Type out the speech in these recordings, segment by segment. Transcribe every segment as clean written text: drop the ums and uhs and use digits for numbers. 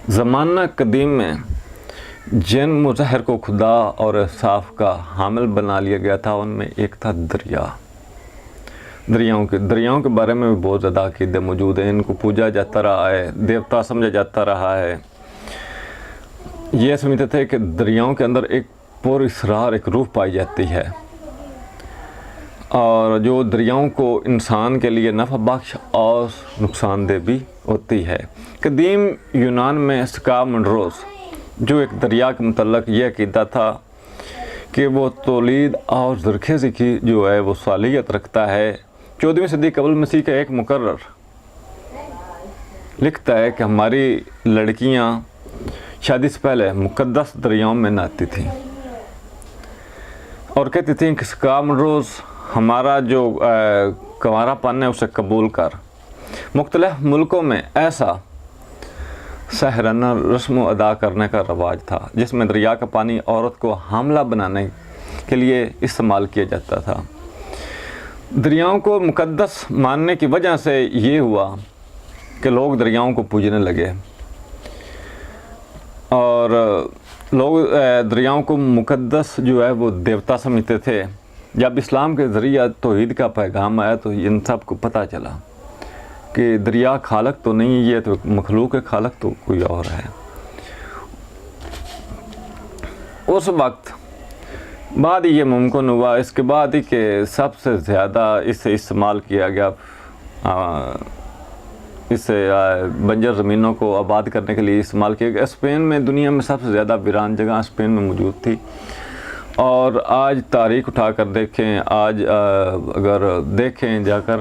زمانہ قدیم میں جن مظہر کو خدا اور انصاف کا حامل بنا لیا گیا تھا، ان میں ایک تھا دریاؤں کے بارے میں بھی بہت زیادہ عقیدے موجود ہیں۔ ان کو پوجا جاتا رہا ہے، دیوتا سمجھا جاتا رہا ہے۔ یہ سمجھتے تھے کہ دریاؤں کے اندر ایک پر اسرار ایک روح پائی جاتی ہے، اور جو دریاؤں کو انسان کے لیے نفع بخش اور نقصان دہ بھی ہوتی ہے۔ قدیم یونان میں سکامنڈروس جو ایک دریا کے متعلق یہ عقیدہ تھا کہ وہ تولید اور زرخیزی کی جو ہے وہ صلاحیت رکھتا ہے۔ 14ویں صدی قبل مسیح کا ایک مقرر لکھتا ہے کہ ہماری لڑکیاں شادی سے پہلے مقدس دریاؤں میں نہاتی تھیں، اور کہتی تھیں کہ سکامنڈروس ہمارا جو کنوارا پن ہے اسے قبول کر۔ مختلف ملکوں میں ایسا سحرانہ رسم ادا کرنے کا رواج تھا جس میں دریا کا پانی عورت کو حاملہ بنانے کے لیے استعمال کیا جاتا تھا۔ دریاؤں کو مقدس ماننے کی وجہ سے یہ ہوا کہ لوگ دریاؤں کو پوجنے لگے، اور لوگ دریاؤں کو مقدس جو ہے وہ دیوتا سمجھتے تھے۔ جب اسلام کے ذریعہ توحید کا پیغام آیا تو ان سب کو پتہ چلا کہ دریا خالق تو نہیں، یہ تو مخلوق ہے، خالق تو کوئی اور ہے۔ اس وقت بعد یہ ممکن ہوا، اس کے بعد ہی کہ سب سے زیادہ اسے استعمال کیا گیا، اسے بنجر زمینوں کو آباد کرنے کے لیے استعمال کیا گیا۔ اسپین میں دنیا میں سب سے زیادہ ویران جگہ اسپین میں موجود تھی، اور آج تاریخ اٹھا کر دیکھیں، آج اگر دیکھیں جا کر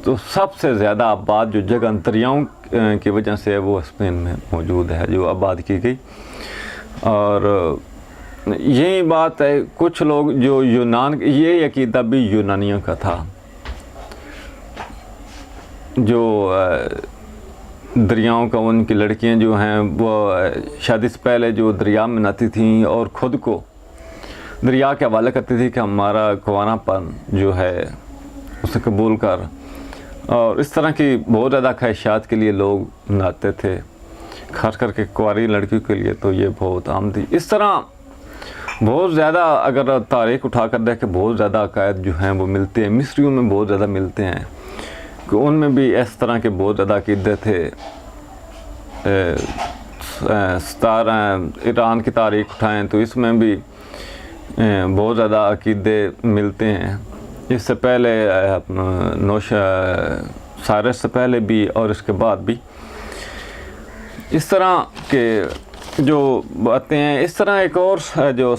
تو سب سے زیادہ آباد جو جگہ دریاؤں کی وجہ سے وہ اسپین میں موجود ہے، جو آباد کی گئی۔ اور یہی بات ہے، کچھ لوگ جو یونان، یہ عقیدہ بھی یونانیوں کا تھا، جو دریاؤں کا، ان کی لڑکیاں جو ہیں وہ شادی سے پہلے جو دریا میں نہاتی تھیں اور خود کو دریا کے حوالے کرتی تھی کہ ہمارا کنوارا پن جو ہے اسے قبول کر، اور اس طرح کی بہت زیادہ خواہشات کے لیے لوگ نہاتے تھے، خاص کر کے کنواری لڑکیوں کے لیے تو یہ بہت عام تھی۔ اس طرح بہت زیادہ اگر تاریخ اٹھا کر دیکھیں، بہت زیادہ عقائد جو ہیں وہ ملتے ہیں، مصریوں میں بہت زیادہ ملتے ہیں کہ ان میں بھی اس طرح کے بہت زیادہ عقیدے تھے۔ ایران کی تاریخ اٹھائیں تو اس میں بھی بہت زیادہ عقیدے ملتے ہیں۔ اس سے پہلے سائرس سے پہلے بھی اور اس کے بعد بھی اس طرح کے جو باتیں ہیں۔ اس طرح ایک اور جو